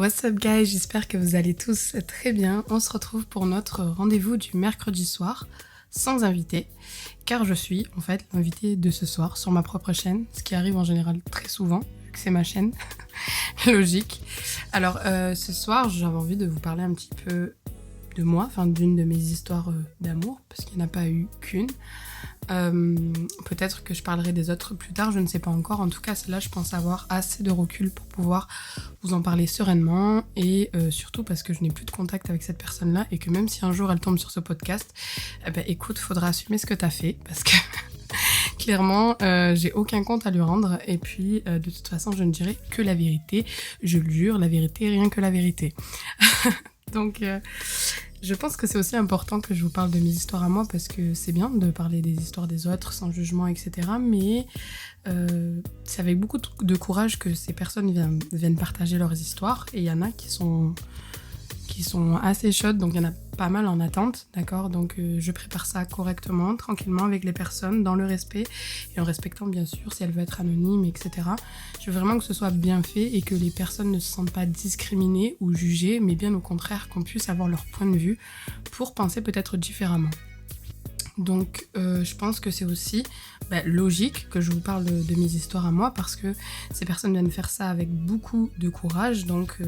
What's up guys, j'espère que vous allez tous très bien. On se retrouve pour notre rendez-vous du mercredi soir, sans invité, car je suis en fait l'invité de ce soir sur ma propre chaîne, ce qui arrive en général très souvent, vu que c'est ma chaîne, logique. Alors ce soir, j'avais envie de vous parler un petit peu de moi, enfin d'une de mes histoires d'amour, parce qu'il n'y en a pas eu qu'une. Peut-être que je parlerai des autres plus tard, je ne sais pas encore. En tout cas, celle-là, je pense avoir assez de recul pour pouvoir vous en parler sereinement et surtout parce que je n'ai plus de contact avec cette personne-là et que même si un jour elle tombe sur ce podcast, eh ben, écoute, faudra assumer ce que t'as fait parce que clairement, j'ai aucun compte à lui rendre et puis de toute façon, je ne dirai que la vérité. Je le jure, la vérité, rien que la vérité. Donc, je pense que c'est aussi important que je vous parle de mes histoires à moi parce que c'est bien de parler des histoires des autres sans jugement, etc. Mais c'est avec beaucoup de courage que ces personnes viennent partager leurs histoires. Et il y en a qui sont assez chaudes, donc il y en a pas mal en attente, d'accord. Donc je prépare ça correctement, tranquillement avec les personnes, dans le respect et en respectant bien sûr si elles veulent être anonymes, etc. Je veux vraiment que ce soit bien fait et que les personnes ne se sentent pas discriminées ou jugées, mais bien au contraire qu'on puisse avoir leur point de vue pour penser peut-être différemment. Donc je pense que c'est aussi logique que je vous parle de mes histoires à moi parce que ces personnes viennent faire ça avec beaucoup de courage, donc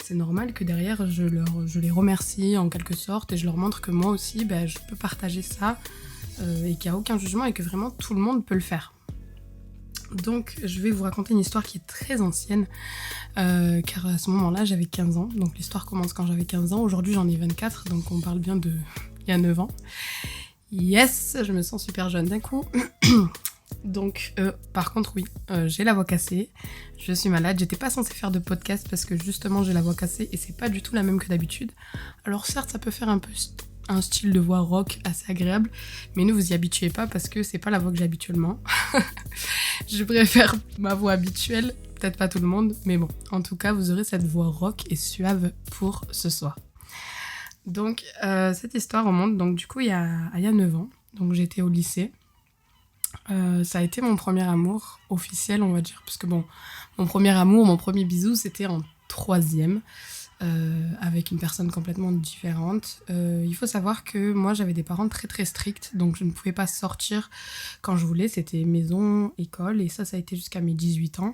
c'est normal que derrière je les remercie en quelque sorte et je leur montre que moi aussi je peux partager ça et qu'il n'y a aucun jugement et que vraiment tout le monde peut le faire. Donc je vais vous raconter une histoire qui est très ancienne car à ce moment-là j'avais 15 ans, donc l'histoire commence quand j'avais 15 ans, aujourd'hui j'en ai 24, donc on parle bien de il y a 9 ans. Yes, je me sens super jeune d'un coup. Donc, par contre, oui, j'ai la voix cassée. Je suis malade. J'étais pas censée faire de podcast parce que justement, j'ai la voix cassée et c'est pas du tout la même que d'habitude. Alors, certes, ça peut faire un peu un style de voix rock assez agréable, mais ne vous y habituez pas parce que c'est pas la voix que j'ai habituellement. Je préfère ma voix habituelle, peut-être pas tout le monde, mais bon, en tout cas, vous aurez cette voix rock et suave pour ce soir. Donc, cette histoire remonte, donc du coup, il y a 9 ans. Donc, j'étais au lycée. Ça a été mon premier amour officiel, on va dire. Parce que bon, mon premier amour, mon premier bisou, c'était en 3e. Avec une personne complètement différente. Il faut savoir que moi, j'avais des parents très très stricts. Donc, je ne pouvais pas sortir quand je voulais. C'était maison, école. Et ça a été jusqu'à mes 18 ans.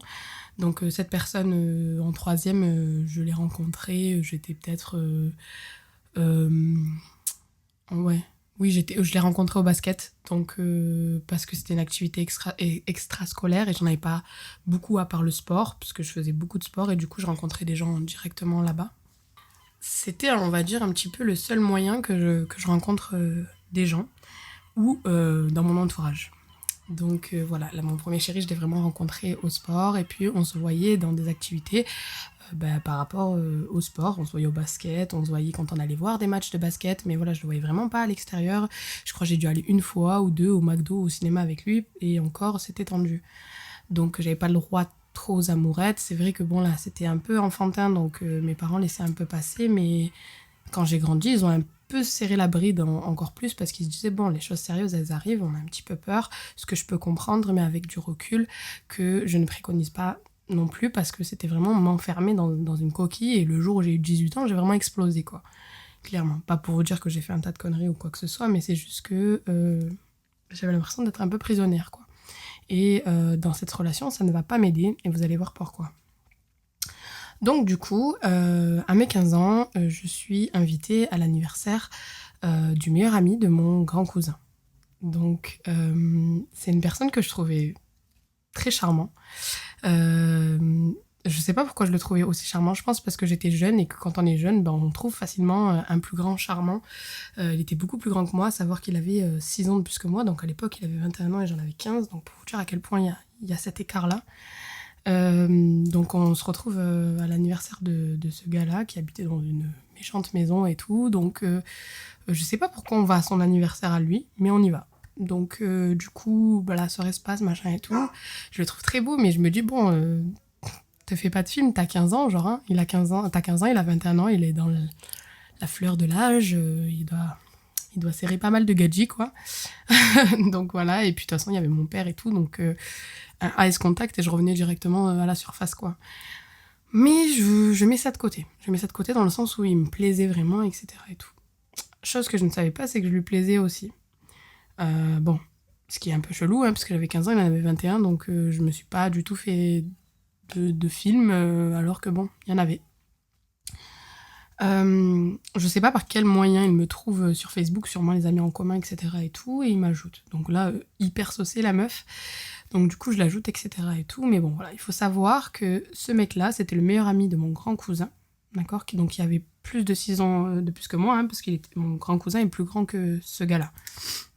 Donc, cette personne en 3e, je l'ai rencontrée. J'étais peut-être... ouais, oui, je l'ai rencontré au basket, donc parce que c'était une activité extrascolaire et j'en avais pas beaucoup à part le sport, parce que je faisais beaucoup de sport et du coup je rencontrais des gens directement là-bas. C'était, on va dire, un petit peu le seul moyen que je rencontre des gens ou dans mon entourage. Donc voilà, là, mon premier chéri, je l'ai vraiment rencontré au sport et puis on se voyait dans des activités par rapport au sport. On se voyait au basket, on se voyait quand on allait voir des matchs de basket, mais voilà, je le voyais vraiment pas à l'extérieur. Je crois que j'ai dû aller une fois ou deux au McDo, au cinéma avec lui et encore, c'était tendu. Donc j'avais pas le droit trop aux amourettes. C'est vrai que bon là, c'était un peu enfantin, donc mes parents laissaient un peu passer, mais quand j'ai grandi, ils ont un peu serré la bride encore plus parce qu'ils se disaient bon, les choses sérieuses elles arrivent, on a un petit peu peur, ce que je peux comprendre mais avec du recul que je ne préconise pas non plus parce que c'était vraiment m'enfermer dans une coquille et le jour où j'ai eu 18 ans j'ai vraiment explosé quoi, clairement. Pas pour vous dire que j'ai fait un tas de conneries ou quoi que ce soit, mais c'est juste que j'avais l'impression d'être un peu prisonnière quoi. Et dans cette relation ça ne va pas m'aider et vous allez voir pourquoi. Donc du coup, à mes 15 ans, je suis invitée à l'anniversaire du meilleur ami de mon grand cousin. Donc c'est une personne que je trouvais très charmant. Je sais pas pourquoi je le trouvais aussi charmant, je pense parce que j'étais jeune et que quand on est jeune, on trouve facilement un plus grand charmant. Il était beaucoup plus grand que moi, à savoir qu'il avait 6 ans de plus que moi, donc à l'époque il avait 21 ans et j'en avais 15, donc pour vous dire à quel point il y a cet écart-là. Donc on se retrouve à l'anniversaire de ce gars-là qui habitait dans une méchante maison et tout. Donc je sais pas pourquoi on va à son anniversaire à lui, mais on y va. Donc du coup, la soirée se passe, machin et tout. Je le trouve très beau, mais je me dis bon, te fais pas de film, t'as 15 ans, genre, hein, il a 15 ans, t'as 15 ans, il a 21 ans, il est dans la fleur de l'âge, il doit serrer pas mal de gadgets, quoi. Donc voilà, et puis de toute façon, il y avait mon père et tout, donc un ice contact et je revenais directement à la surface, quoi. Mais je mets ça de côté. Je mets ça de côté dans le sens où il me plaisait vraiment, etc. et tout. Chose que je ne savais pas, c'est que je lui plaisais aussi. Bon, ce qui est un peu chelou, parce que j'avais 15 ans, il en avait 21, donc je me suis pas du tout fait de film, alors que bon, il y en avait. Je sais pas par quel moyen il me trouve sur Facebook, sûrement les amis en commun, etc. et tout, et il m'ajoute. Donc là, hyper saucée la meuf. Donc du coup, je l'ajoute, etc. et tout. Mais bon, voilà, il faut savoir que ce mec-là, c'était le meilleur ami de mon grand cousin, d'accord, donc il avait plus de 6 ans de plus que moi, parce que mon grand cousin est plus grand que ce gars-là.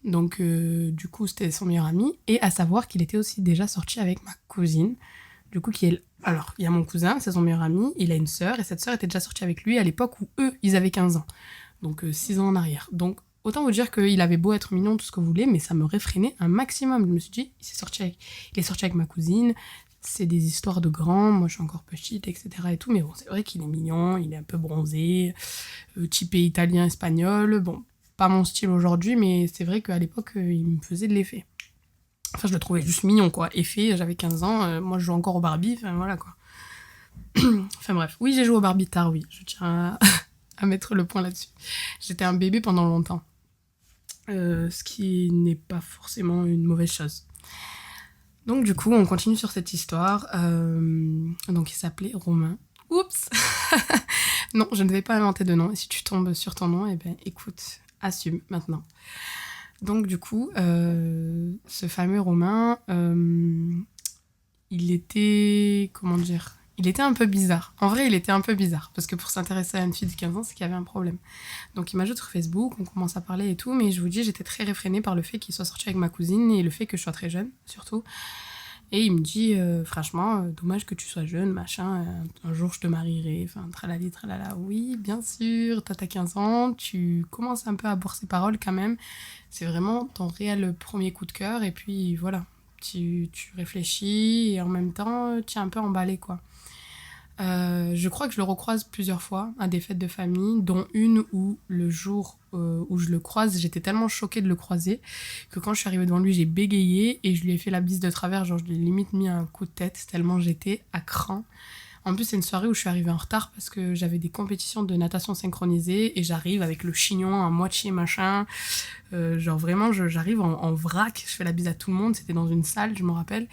Donc du coup, c'était son meilleur ami. Et à savoir qu'il était aussi déjà sorti avec ma cousine. Du coup, alors, il y a mon cousin, c'est son meilleur ami, il a une sœur, et cette sœur était déjà sortie avec lui à l'époque où eux, ils avaient 15 ans. Donc 6 ans en arrière. Donc autant vous dire qu'il avait beau être mignon, tout ce que vous voulez, mais ça me réfrénait un maximum. Je me suis dit, il est sorti avec ma cousine, c'est des histoires de grands, moi je suis encore petite, etc. et tout, mais bon, c'est vrai qu'il est mignon, il est un peu bronzé, typé italien, espagnol, bon, pas mon style aujourd'hui, mais c'est vrai qu'à l'époque, il me faisait de l'effet. Enfin, je le trouvais juste mignon, quoi. Effet, j'avais 15 ans, moi je joue encore au Barbie, enfin voilà, quoi. Enfin bref, oui, j'ai joué au Barbie tard, oui, je tiens à mettre le point là-dessus. J'étais un bébé pendant longtemps, ce qui n'est pas forcément une mauvaise chose. Donc du coup, on continue sur cette histoire. Donc il s'appelait Romain. Oups. Non, je ne vais pas inventer de nom. Et si tu tombes sur ton nom, eh ben écoute, assume maintenant. Donc du coup, ce fameux Romain, il était... Comment dire ? Il était un peu bizarre. En vrai, il était un peu bizarre. Parce que pour s'intéresser à une fille de 15 ans, c'est qu'il y avait un problème. Donc il m'ajoute sur Facebook, on commence à parler et tout. Mais je vous dis, j'étais très réfrénée par le fait qu'il soit sorti avec ma cousine et le fait que je sois très jeune, surtout. Et il me dit, franchement, dommage que tu sois jeune, machin, un jour je te marierai, enfin, tralali, tralala. Oui, bien sûr, t'as 15 ans, tu commences un peu à boire ses paroles quand même. C'est vraiment ton réel premier coup de cœur, et puis voilà, tu réfléchis, et en même temps, tu es un peu emballé, quoi. Je crois que je le recroise plusieurs fois à des fêtes de famille, dont une où le jour où je le croise, j'étais tellement choquée de le croiser que quand je suis arrivée devant lui, j'ai bégayé et je lui ai fait la bise de travers, genre je lui ai limite mis un coup de tête tellement j'étais à cran. En plus, c'est une soirée où je suis arrivée en retard parce que j'avais des compétitions de natation synchronisée et j'arrive avec le chignon à moitié machin. Genre vraiment, j'arrive en vrac, je fais la bise à tout le monde, c'était dans une salle, je me rappelle.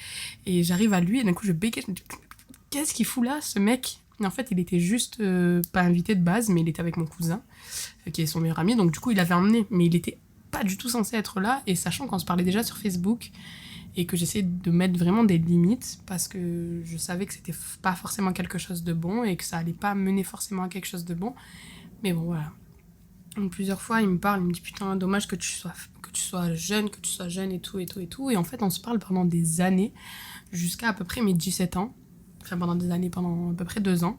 Et j'arrive à lui et d'un coup je bégaye, je me dis, qu'est-ce qu'il fout là, ce mec? Et en fait, il était juste pas invité de base, mais il était avec mon cousin, qui est son meilleur ami, donc du coup, il l'avait emmené, mais il était pas du tout censé être là, et sachant qu'on se parlait déjà sur Facebook, et que j'essayais de mettre vraiment des limites, parce que je savais que c'était pas forcément quelque chose de bon, et que ça allait pas mener forcément à quelque chose de bon, mais bon, voilà. Donc plusieurs fois, il me parle, il me dit, putain, dommage que tu sois jeune, et tout, et tout, et tout, et en fait, on se parle pendant des années, jusqu'à à peu près mes 17 ans, enfin pendant des années, pendant à peu près 2 ans.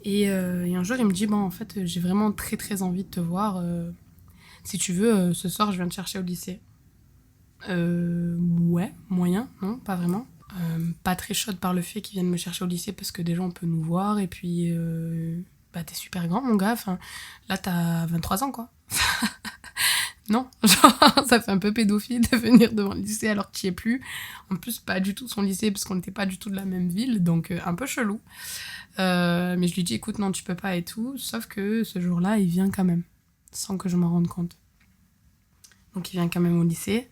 Et un jour, il me dit, bon, en fait, j'ai vraiment très très envie de te voir. Si tu veux, ce soir, je viens te chercher au lycée. Ouais, moyen, non, pas vraiment. Pas très chaude par le fait qu'il vienne me chercher au lycée parce que déjà, on peut nous voir. Et puis, bah, t'es super grand, mon gars. Enfin, là, t'as 23 ans, quoi. Non, genre, ça fait un peu pédophile de venir devant le lycée alors que tu y es plus. En plus, pas du tout son lycée parce qu'on n'était pas du tout de la même ville, donc un peu chelou. Mais je lui dis, écoute, non, tu peux pas et tout. Sauf que ce jour-là, il vient quand même, sans que je m'en rende compte. Donc il vient quand même au lycée.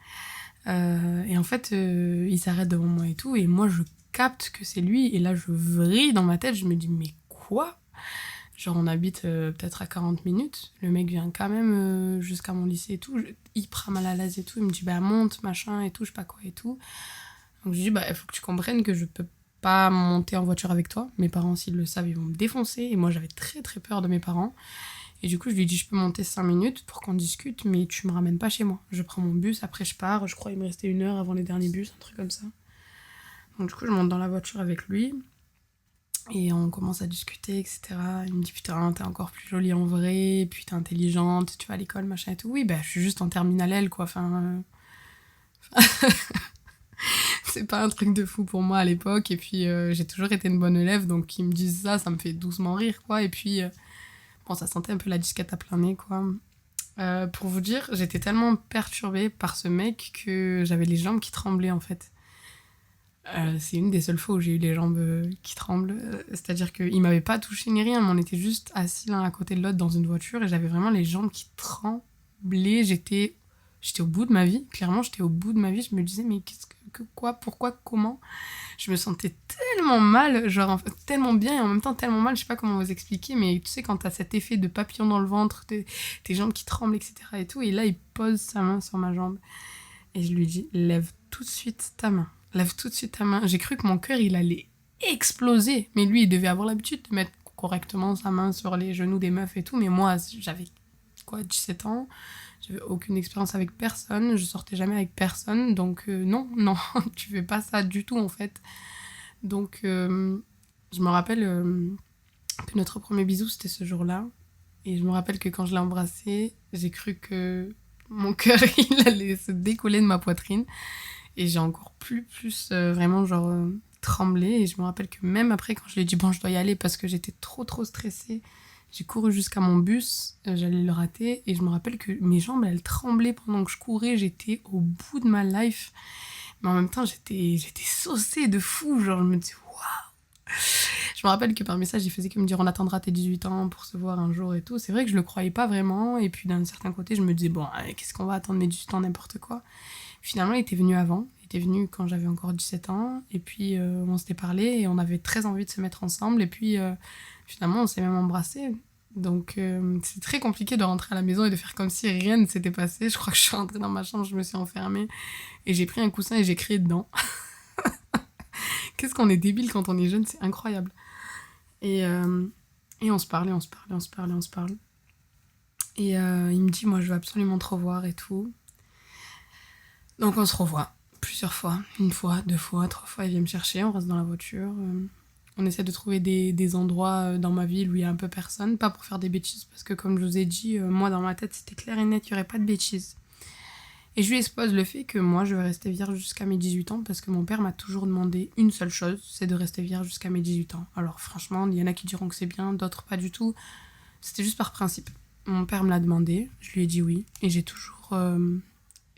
Et en fait, il s'arrête devant moi et tout. Et moi, je capte que c'est lui. Et là, je vrille dans ma tête. Je me dis, mais quoi ? Genre, on habite peut-être à 40 minutes. Le mec vient quand même jusqu'à mon lycée et tout. Hyper mal à l'aise et tout. Il me dit, bah monte, machin et tout, je sais pas quoi et tout. Donc je lui dis, bah il faut que tu comprennes que je peux pas monter en voiture avec toi. Mes parents, s'ils le savent, ils vont me défoncer. Et moi, j'avais très très peur de mes parents. Et du coup, je lui dis, je peux monter 5 minutes pour qu'on discute, mais tu me ramènes pas chez moi. Je prends mon bus, après je pars. Je crois qu'il me restait 1 heure avant les derniers bus, un truc comme ça. Donc du coup, je monte dans la voiture avec lui. Et on commence à discuter, etc. Il me dit, putain, t'es encore plus jolie en vrai, puis t'es intelligente, tu vas à l'école, machin et tout. Oui, bah, je suis juste en terminale L, quoi. Enfin, c'est pas un truc de fou pour moi à l'époque. Et puis, j'ai toujours été une bonne élève, donc qu'ils me disent ça, ça me fait doucement rire, quoi. Et puis, bon, ça sentait un peu la disquette à plein nez, quoi. Pour vous dire, j'étais tellement perturbée par ce mec que j'avais les jambes qui tremblaient, en fait. C'est une des seules fois où j'ai eu les jambes qui tremblent. C'est-à-dire qu'il m'avait pas touché ni rien, mais on était juste assis l'un à côté de l'autre dans une voiture et j'avais vraiment les jambes qui tremblaient. J'étais au bout de ma vie. Clairement, j'étais au bout de ma vie. Je me disais, mais quoi, pourquoi, comment? Je me sentais tellement mal, genre en fait, tellement bien et en même temps tellement mal. Je sais pas comment vous expliquer, mais tu sais, quand t'as cet effet de papillon dans le ventre, tes jambes qui tremblent, etc. et tout. Et là, il pose sa main sur ma jambe. Et je lui dis, lève tout de suite ta main. Lève tout de suite ta main. J'ai cru que mon cœur, il allait exploser. Mais lui, il devait avoir l'habitude de mettre correctement sa main sur les genoux des meufs et tout. Mais moi, j'avais 17 ans. J'avais aucune expérience avec personne. Je sortais jamais avec personne. Donc non, tu fais pas ça du tout en fait. Donc je me rappelle que notre premier bisou, c'était ce jour-là. Et je me rappelle que quand je l'ai embrassé, j'ai cru que mon cœur, il allait se décoller de ma poitrine. Et j'ai encore plus vraiment genre tremblé. Et je me rappelle que même après, quand je lui ai dit bon, je dois y aller parce que j'étais trop stressée, j'ai couru jusqu'à mon bus, j'allais le rater. Et je me rappelle que mes jambes, elles tremblaient pendant que je courais. J'étais au bout de ma life. Mais en même temps, j'étais saucée de fou. Genre, je me disais waouh. Je me rappelle que par message, il faisait que me dire on attendra tes 18 ans pour se voir un jour et tout. C'est vrai que je le croyais pas vraiment. Et puis d'un certain côté, je me disais bon, qu'est-ce qu'on va attendre mes 18 ans, n'importe quoi. Finalement, il était venu avant. Il était venu quand j'avais encore 17 ans. Et puis, on s'était parlé et on avait très envie de se mettre ensemble. Et puis, finalement, on s'est même embrassés. Donc, c'est très compliqué de rentrer à la maison et de faire comme si rien ne s'était passé. Je crois que je suis rentrée dans ma chambre, je me suis enfermée. Et j'ai pris un coussin et j'ai crié dedans. Qu'est-ce qu'on est débile quand on est jeune, c'est incroyable. Et on se parlait. Et il me dit, moi, je veux absolument te revoir et tout. Donc on se revoit plusieurs fois, 1 fois, 2 fois, 3 fois, il vient me chercher, on reste dans la voiture, on essaie de trouver des endroits dans ma ville où il y a un peu personne, pas pour faire des bêtises, parce que comme je vous ai dit, moi dans ma tête c'était clair et net, il n'y aurait pas de bêtises. Et je lui expose le fait que moi je vais rester vierge jusqu'à mes 18 ans, parce que mon père m'a toujours demandé une seule chose, c'est de rester vierge jusqu'à mes 18 ans. Alors franchement, il y en a qui diront que c'est bien, d'autres pas du tout, c'était juste par principe. Mon père me l'a demandé, je lui ai dit oui, et j'ai toujours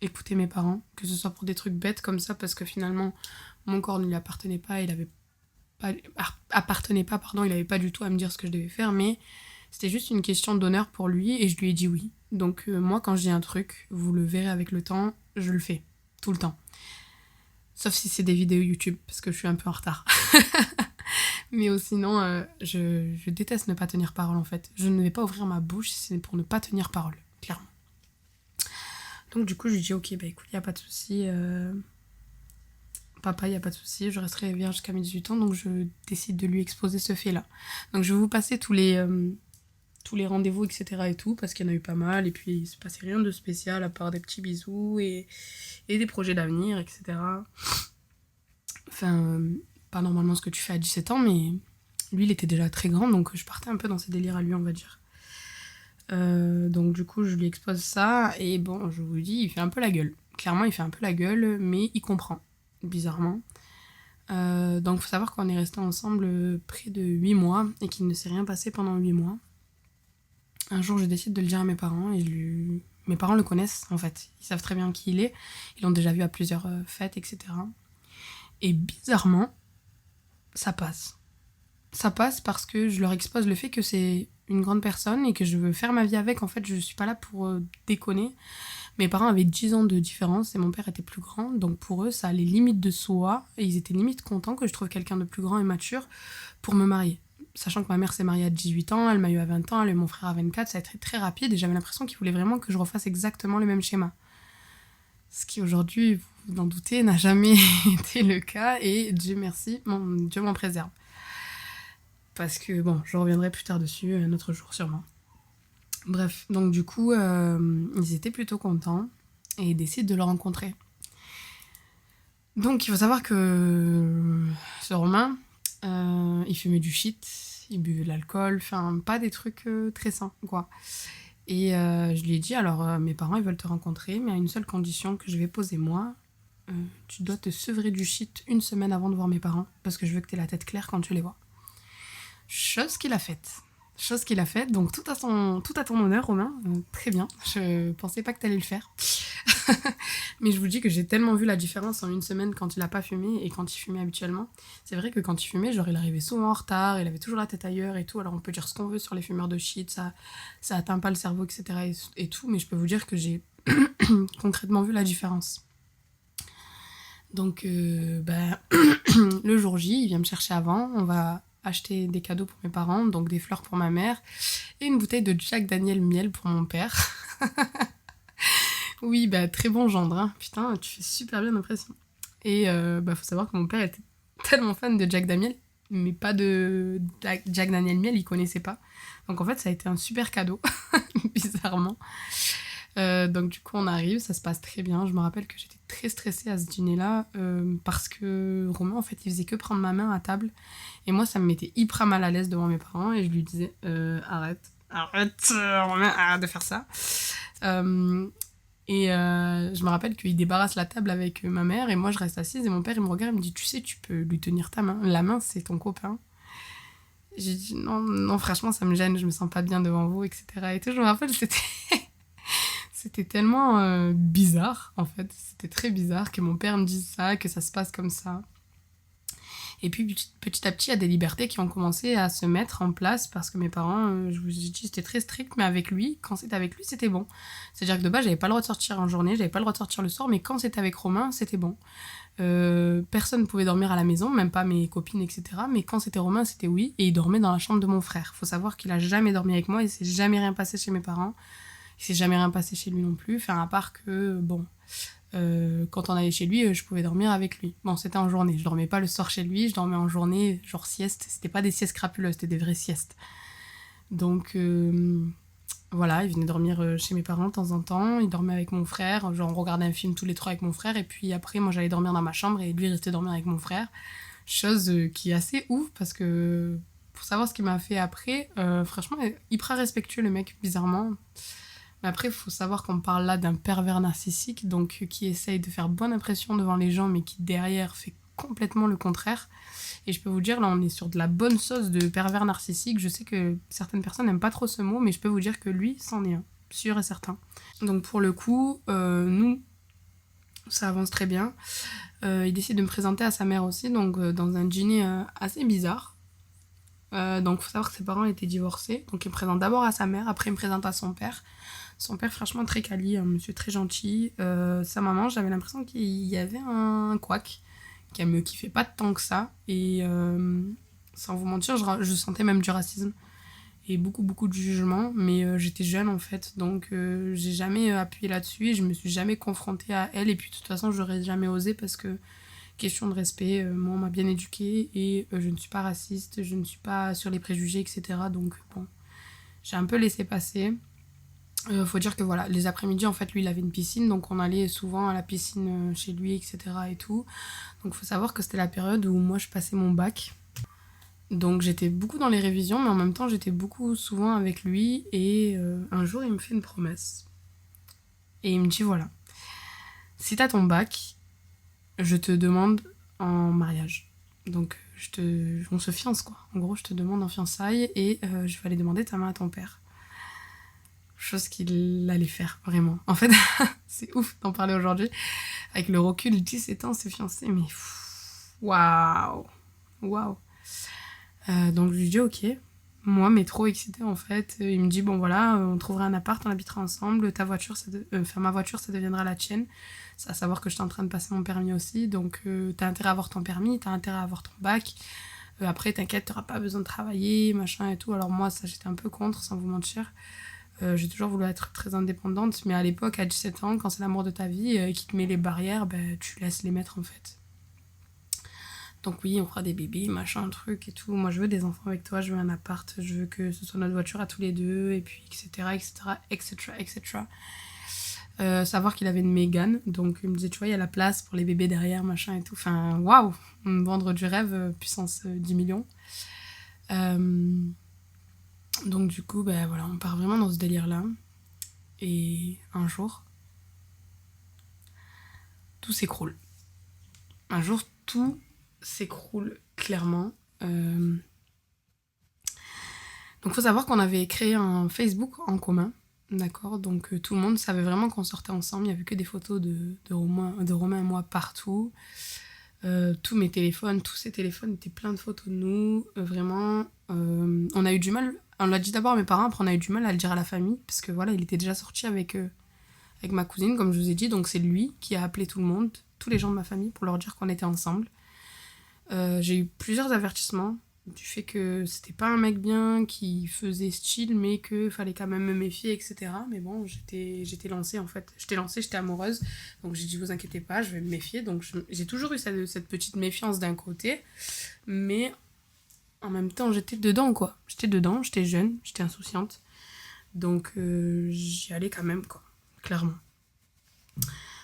écouter mes parents, que ce soit pour des trucs bêtes comme ça, parce que finalement mon corps ne lui appartenait pas, il avait pas du tout à me dire ce que je devais faire, mais c'était juste une question d'honneur pour lui et je lui ai dit oui. Donc moi quand je dis un truc, vous le verrez avec le temps, je le fais tout le temps, sauf si c'est des vidéos YouTube parce que je suis un peu en retard. Mais sinon je déteste ne pas tenir parole en fait. Je ne vais pas ouvrir ma bouche si c'est pour ne pas tenir parole, clairement. Donc du coup, je lui dis ok, bah écoute, y a pas de souci, papa, y a pas de souci, je resterai vierge jusqu'à mes 18 ans, donc je décide de lui exposer ce fait-là. Donc je vais vous passer tous les rendez-vous, etc. et tout, parce qu'il y en a eu pas mal, et puis il se passait rien de spécial à part des petits bisous et des projets d'avenir, etc. Enfin, pas normalement ce que tu fais à 17 ans, mais lui, il était déjà très grand, donc je partais un peu dans ses délires à lui, on va dire. Donc du coup je lui expose ça et bon je vous dis il fait un peu la gueule, clairement il fait un peu la gueule mais il comprend bizarrement. Donc faut savoir qu'on est restés ensemble près de 8 mois et qu'il ne s'est rien passé pendant 8 mois. Un jour je décide de le dire à mes parents et mes parents le connaissent en fait, ils savent très bien qui il est, ils l'ont déjà vu à plusieurs fêtes, etc. Et bizarrement ça passe parce que je leur expose le fait que c'est une grande personne et que je veux faire ma vie avec. En fait, je suis pas là pour déconner. Mes parents avaient 10 ans de différence et mon père était plus grand, donc pour eux, ça allait limite de soi et ils étaient limite contents que je trouve quelqu'un de plus grand et mature pour me marier. Sachant que ma mère s'est mariée à 18 ans, elle m'a eu à 20 ans, elle a eu mon frère à 24, ça a été très rapide et j'avais l'impression qu'ils voulaient vraiment que je refasse exactement le même schéma. Ce qui aujourd'hui, vous vous en doutez, n'a jamais été le cas et Dieu merci, Dieu m'en préserve. Parce que, bon, je reviendrai plus tard dessus, un autre jour sûrement. Bref, donc du coup, ils étaient plutôt contents et ils décident de le rencontrer. Donc il faut savoir que ce Romain, il fumait du shit, il buvait de l'alcool, enfin pas des trucs très sains, quoi. Et je lui ai dit, alors mes parents ils veulent te rencontrer, mais à une seule condition que je vais poser moi, tu dois te sevrer du shit 1 semaine avant de voir mes parents, parce que je veux que t'aies la tête claire quand tu les vois. Chose qu'il a faite, donc tout à ton honneur Romain, très bien, je pensais pas que t'allais le faire. Mais je vous dis que j'ai tellement vu la différence en une semaine quand il a pas fumé et quand il fumait habituellement. C'est vrai que quand il fumait, genre il arrivait souvent en retard, il avait toujours la tête ailleurs et tout. Alors on peut dire ce qu'on veut sur les fumeurs de shit, ça atteint pas le cerveau, etc. et tout, mais je peux vous dire que j'ai concrètement vu la différence. Donc le jour J, il vient me chercher avant, on va acheter des cadeaux pour mes parents, donc des fleurs pour ma mère et une bouteille de Jack Daniel miel pour mon père. Oui, très bon gendre, hein. Putain, tu fais super bien l'impression. Et faut savoir que mon père était tellement fan de Jack Daniel, mais pas de Jack Daniel miel, il connaissait pas. Donc en fait, ça a été un super cadeau, bizarrement. Donc du coup, on arrive, ça se passe très bien. Je me rappelle que j'étais très stressée à ce dîner-là, parce que Romain, en fait, il faisait que prendre ma main à table. Et moi, ça me mettait hyper mal à l'aise devant mes parents, et je lui disais, arrête, Romain, arrête de faire ça. Je me rappelle qu'il débarrasse la table avec ma mère et moi je reste assise et mon père il me regarde et me dit tu sais tu peux lui tenir ta main, la main c'est ton copain. J'ai dit non franchement ça me gêne, je me sens pas bien devant vous etc. Et tout je me rappelle c'était tellement bizarre en fait, c'était très bizarre que mon père me dise ça, que ça se passe comme ça. Et puis petit à petit, il y a des libertés qui ont commencé à se mettre en place parce que mes parents, je vous ai dit, c'était très strict, mais avec lui, quand c'était avec lui, c'était bon. C'est-à-dire que de base, j'avais pas le droit de sortir en journée, j'avais pas le droit de sortir le soir, mais quand c'était avec Romain, c'était bon. Personne ne pouvait dormir à la maison, même pas mes copines, etc. Mais quand c'était Romain, c'était oui, et il dormait dans la chambre de mon frère. Faut savoir qu'il a jamais dormi avec moi, il s'est jamais rien passé chez mes parents, il s'est jamais rien passé chez lui non plus, enfin à part que, quand on allait chez lui, je pouvais dormir avec lui. Bon, c'était en journée. Je dormais pas le soir chez lui, je dormais en journée, genre sieste. C'était pas des siestes crapuleuses, c'était des vraies siestes. Donc voilà, il venait dormir chez mes parents de temps en temps. Il dormait avec mon frère. Genre on regardait un film tous les trois avec mon frère. Et puis après, moi j'allais dormir dans ma chambre et lui restait dormir avec mon frère. Chose qui est assez ouf parce que pour savoir ce qu'il m'a fait après, franchement, hyper respectueux le mec, bizarrement. Mais après, il faut savoir qu'on parle là d'un pervers narcissique, donc qui essaye de faire bonne impression devant les gens, mais qui derrière fait complètement le contraire. Et je peux vous dire, là, on est sur de la bonne sauce de pervers narcissique. Je sais que certaines personnes n'aiment pas trop ce mot, mais je peux vous dire que lui, c'en est un, sûr et certain. Donc pour le coup, nous, ça avance très bien. Il décide de me présenter à sa mère aussi, donc dans un dîner assez bizarre. Donc faut savoir que ses parents étaient divorcés, donc il me présente d'abord à sa mère, après il me présente à son père. Son père, franchement, très quali, un monsieur très gentil. Sa maman, j'avais l'impression qu'il y avait un couac, qu'elle me kiffait pas tant que ça. Et sans vous mentir, je sentais même du racisme et beaucoup de jugement. Mais j'étais jeune, en fait, donc j'ai jamais appuyé là-dessus et je me suis jamais confrontée à elle. Et puis, de toute façon, j'aurais jamais osé parce que, question de respect, moi, on m'a bien éduquée et je ne suis pas raciste, je ne suis pas sur les préjugés, etc. Donc, bon, j'ai un peu laissé passer. Faut dire que voilà, les après-midi, en fait, lui, il avait une piscine, donc on allait souvent à la piscine chez lui, etc. et tout. Donc faut savoir que c'était la période où moi, je passais mon bac. Donc j'étais beaucoup dans les révisions, mais en même temps, j'étais beaucoup souvent avec lui. Et un jour, il me fait une promesse. Et il me dit, voilà, si t'as ton bac, je te demande en mariage. Donc on se fiance, quoi. En gros, je te demande en fiançailles et je vais aller demander ta main à ton père. Chose qu'il allait faire, vraiment. En fait, c'est ouf d'en parler aujourd'hui. Avec le recul, 17 ans, c'est fiancé, mais waouh. Donc je lui dis ok. Moi, mais trop excitée en fait. Il me dit bon voilà, on trouvera un appart, on habitera ensemble. Ta voiture, ma voiture, ça deviendra la tienne. C'est à savoir que j'étais en train de passer mon permis aussi. Donc t'as intérêt à avoir ton permis, t'as intérêt à avoir ton bac. Après, t'inquiète, t'auras pas besoin de travailler, machin et tout. Alors moi, ça j'étais un peu contre, sans vous mentir. J'ai toujours voulu être très indépendante, mais à l'époque, à 17 ans, quand c'est l'amour de ta vie et qui te met les barrières, tu laisses les mettre en fait. Donc oui, on fera des bébés, machin, truc et tout. Moi, je veux des enfants avec toi, je veux un appart, je veux que ce soit notre voiture à tous les deux, et puis etc. Savoir qu'il avait une Mégane, donc il me disait, tu vois, il y a la place pour les bébés derrière, machin et tout. Enfin, waouh, me vendre du rêve, puissance 10 millions. Donc du coup, voilà, on part vraiment dans ce délire-là. Et un jour, tout s'écroule. Un jour, tout s'écroule clairement. Donc faut savoir qu'on avait créé un Facebook en commun. D'accord, donc tout le monde savait vraiment qu'on sortait ensemble. Il n'y avait que des photos de Romain et moi partout. Tous mes téléphones, tous ses téléphones étaient pleins de photos de nous. Vraiment, on a eu du mal. On l'a dit d'abord à mes parents, après on a eu du mal à le dire à la famille, parce que voilà, il était déjà sorti avec ma cousine, comme je vous ai dit. Donc c'est lui qui a appelé tout le monde, tous les gens de ma famille, pour leur dire qu'on était ensemble. J'ai eu plusieurs avertissements du fait que c'était pas un mec bien qui faisait style, mais qu'il fallait quand même me méfier, etc. Mais bon, j'étais lancée en fait. J'étais amoureuse. Donc j'ai dit, vous inquiétez pas, je vais me méfier. Donc j'ai toujours eu cette petite méfiance d'un côté. Mais en même temps, j'étais dedans quoi. J'étais dedans, j'étais jeune, j'étais insouciante. Donc j'y allais quand même quoi, clairement.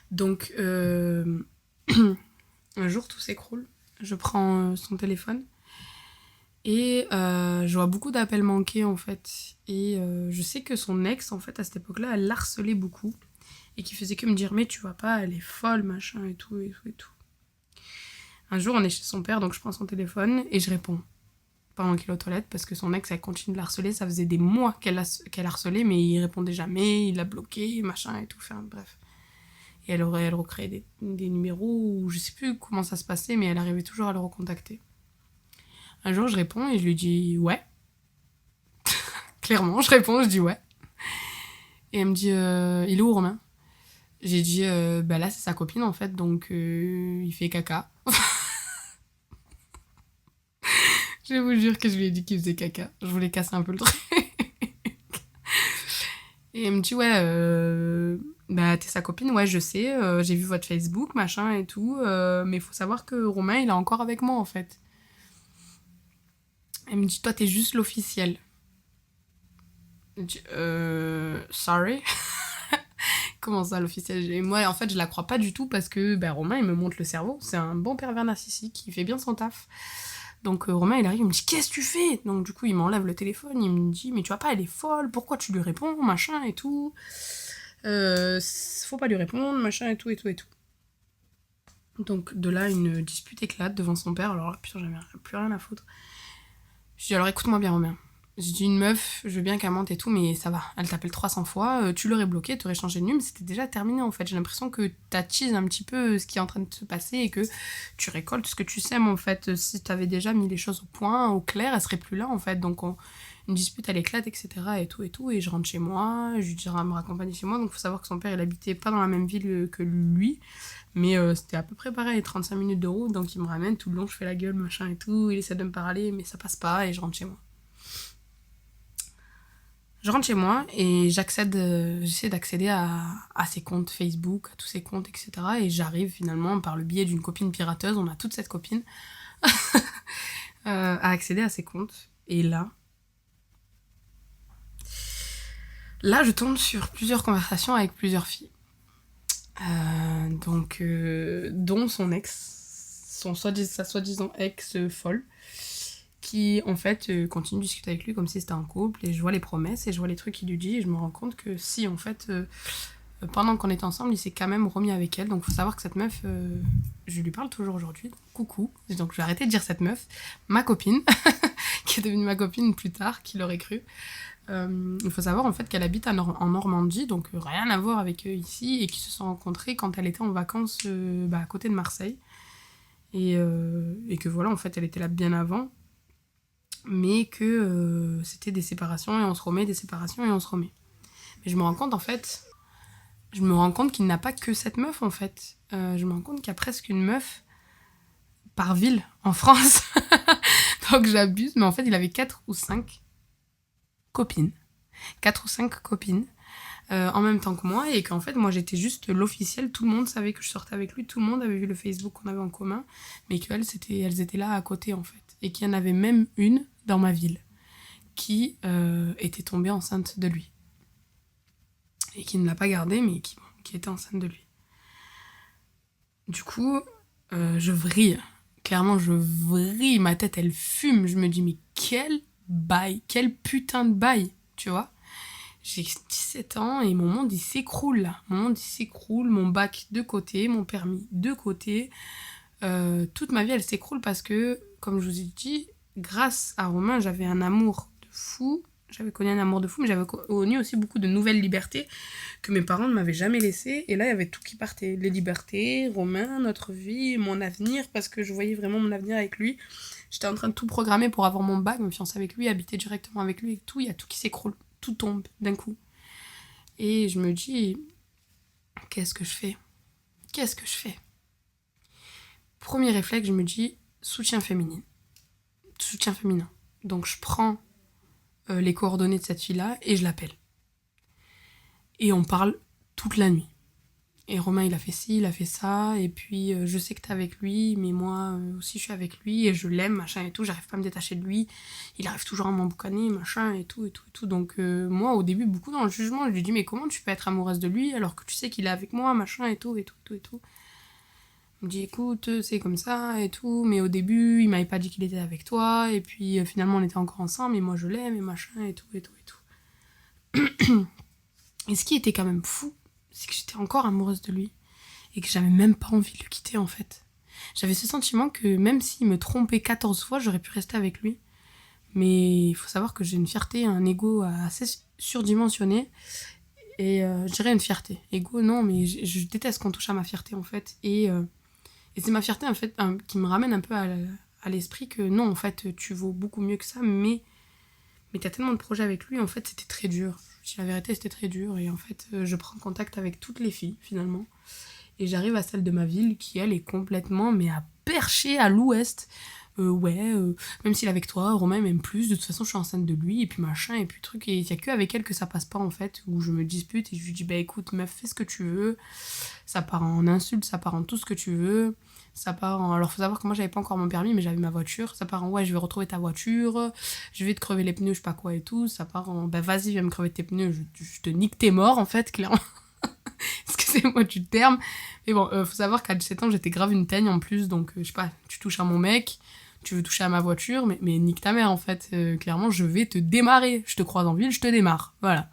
Donc un jour, tout s'écroule. Je prends son téléphone. Et je vois beaucoup d'appels manqués en fait. Et je sais que son ex, en fait, à cette époque-là, elle l'harcelait beaucoup. Et qui faisait que me dire, mais tu vois pas, elle est folle, machin, et tout, et tout, et tout. Un jour, on est chez son père, donc je prends son téléphone et je réponds. Pendant qu'il est aux toilettes, parce que son ex, elle continue de l'harceler. Ça faisait des mois qu'elle harcelait, mais il répondait jamais, il l'a bloqué, machin, et tout. Enfin, bref. Et elle recréait des numéros, ou je sais plus comment ça se passait, mais elle arrivait toujours à le recontacter. Un jour, je réponds et je lui dis ouais. Clairement, je réponds, je dis ouais. Et elle me dit il est où Romain? J'ai dit bah là, c'est sa copine en fait, donc il fait caca. Je vous jure que je lui ai dit qu'il faisait caca. Je voulais casser un peu le truc. Et elle me dit ouais, bah t'es sa copine, ouais, je sais, j'ai vu votre Facebook, machin et tout, mais il faut savoir que Romain, il est encore avec moi en fait. Elle me dit toi, t'es juste l'officiel. Je dis sorry. Comment ça, l'officiel? Et moi, en fait, je la crois pas du tout parce que ben, Romain, il me monte le cerveau. C'est un bon pervers narcissique, il fait bien son taf. Donc Romain, il arrive, il me dit qu'est-ce que tu fais? Donc du coup, il m'enlève le téléphone, il me dit mais tu vois pas, elle est folle, pourquoi tu lui réponds, machin et tout. Faut pas lui répondre, machin et tout et tout et tout. Donc de là, une dispute éclate devant son père. Alors là, putain, j'avais plus rien à foutre. Je dis alors écoute-moi bien, Romain. J'ai dit une meuf, je veux bien qu'elle mente et tout, mais ça va. Elle t'appelle 300 fois, tu l'aurais bloqué, t'aurais changé de numéro, c'était déjà terminé en fait. J'ai l'impression que t'attises un petit peu ce qui est en train de se passer et que tu récoltes ce que tu sèmes en fait. Si t'avais déjà mis les choses au point, au clair, elle serait plus là en fait. Donc une dispute elle éclate, etc. et tout et tout. Et je rentre chez moi, je lui dirai à me raccompagner chez moi. Donc faut savoir que son père il habitait pas dans la même ville que lui, mais c'était à peu près pareil, 35 minutes de route. Donc il me ramène tout le long, je fais la gueule, machin et tout. Il essaie de me parler, mais ça passe pas et je rentre chez moi. Je rentre chez moi et j'essaie d'accéder à ses comptes Facebook, à tous ses comptes, etc. Et j'arrive finalement par le biais d'une copine pirateuse, on a toute cette copine, à accéder à ses comptes. Et là, je tombe sur plusieurs conversations avec plusieurs filles. Dont son ex, sa soi-disant ex folle, qui en fait continue de discuter avec lui comme si c'était un couple, et je vois les promesses et je vois les trucs qu'il lui dit et je me rends compte que si en fait pendant qu'on était ensemble il s'est quand même remis avec elle. Donc faut savoir que cette meuf, je lui parle toujours aujourd'hui, donc, coucou, donc je vais arrêter de dire cette meuf, ma copine qui est devenue ma copine plus tard, qui l'aurait cru. Il faut savoir en fait qu'elle habite en Normandie, donc rien à voir avec eux ici, et qu'ils se sont rencontrés quand elle était en vacances à côté de Marseille, et que voilà, en fait elle était là bien avant, mais que c'était des séparations et on se remet, des séparations et on se remet. Mais je me rends compte qu'il n'a pas que cette meuf en fait. Je me rends compte qu'il y a presque une meuf par ville en France. Donc j'abuse, mais en fait il avait 4 ou 5 copines. 4 ou 5 copines en même temps que moi, et qu'en fait moi j'étais juste l'officielle, tout le monde savait que je sortais avec lui, tout le monde avait vu le Facebook qu'on avait en commun, mais qu'elles elles étaient là à côté en fait. Et qu'il y en avait même une dans ma ville qui était tombée enceinte de lui. Et qui ne l'a pas gardée, mais qui était enceinte de lui. Du coup, je vrille. Clairement, je vrille. Ma tête, elle fume. Je me dis, mais quel bail, quel putain de bail, tu vois. J'ai 17 ans et mon monde, il s'écroule, là. Mon monde, il s'écroule. Mon bac de côté, mon permis de côté. Toute ma vie, elle s'écroule parce que, comme je vous ai dit, grâce à Romain, j'avais un amour de fou. J'avais connu un amour de fou, mais j'avais connu aussi beaucoup de nouvelles libertés que mes parents ne m'avaient jamais laissées. Et là, il y avait tout qui partait. Les libertés, Romain, notre vie, mon avenir, parce que je voyais vraiment mon avenir avec lui. J'étais en train de tout programmer pour avoir mon bac, me fiancer avec lui, habiter directement avec lui et tout. Il y a tout qui s'écroule, tout tombe d'un coup. Et je me dis, qu'est-ce que je fais ? Qu'est-ce que je fais ? Premier réflexe, je me dis, soutien féminin. Donc je prends les coordonnées de cette fille-là et je l'appelle. Et on parle toute la nuit. Et Romain, il a fait ci, il a fait ça, et puis je sais que t'es avec lui, mais moi aussi je suis avec lui, et je l'aime, machin et tout, j'arrive pas à me détacher de lui, il arrive toujours à m'emboucaner, machin et tout. Donc moi, au début, beaucoup dans le jugement, je lui dis, mais comment tu peux être amoureuse de lui alors que tu sais qu'il est avec moi, machin et tout. Il me dit, écoute, c'est comme ça et tout, mais au début, il m'avait pas dit qu'il était avec toi, et puis finalement on était encore ensemble, et moi je l'aime, et machin et tout. Et ce qui était quand même fou, c'est que j'étais encore amoureuse de lui et que j'avais même pas envie de le quitter en fait. J'avais ce sentiment que même s'il me trompait 14 fois, j'aurais pu rester avec lui. Mais il faut savoir que j'ai une fierté, un ego assez surdimensionné. Et je dirais une fierté. Ego, non, mais je déteste qu'on touche à ma fierté en fait. Et c'est ma fierté en fait qui me ramène un peu à l'esprit que non, en fait, tu vaux beaucoup mieux que ça, mais t'as tellement de projets avec lui, en fait, c'était très dur. Je dis la vérité, c'était très dur. Et en fait, je prends contact avec toutes les filles, finalement. Et j'arrive à celle de ma ville, qui, elle, est complètement, mais à percher à l'ouest. Même s'il est avec toi, Romain m'aime plus. De toute façon, je suis enceinte de lui, et puis machin, et puis truc. Et il n'y a qu'avec elle que ça passe pas, en fait, où je me dispute. Et je lui dis, bah écoute, meuf, fais ce que tu veux. Ça part en insultes, ça part en tout ce que tu veux. Ça part en... Alors, faut savoir que moi, j'avais pas encore mon permis, mais j'avais ma voiture. Ça part en, ouais, je vais retrouver ta voiture, je vais te crever les pneus, je sais pas quoi et tout. Ça part en, bah vas-y, viens me crever tes pneus, je te nique tes morts, en fait, clairement. Excusez-moi du terme. Mais bon, faut savoir qu'à 17 ans, j'étais grave une teigne en plus, donc je sais pas, tu touches à mon mec, tu veux toucher à ma voiture, mais nique ta mère, en fait. Clairement, je vais te démarrer. Je te croise en ville, je te démarre. Voilà.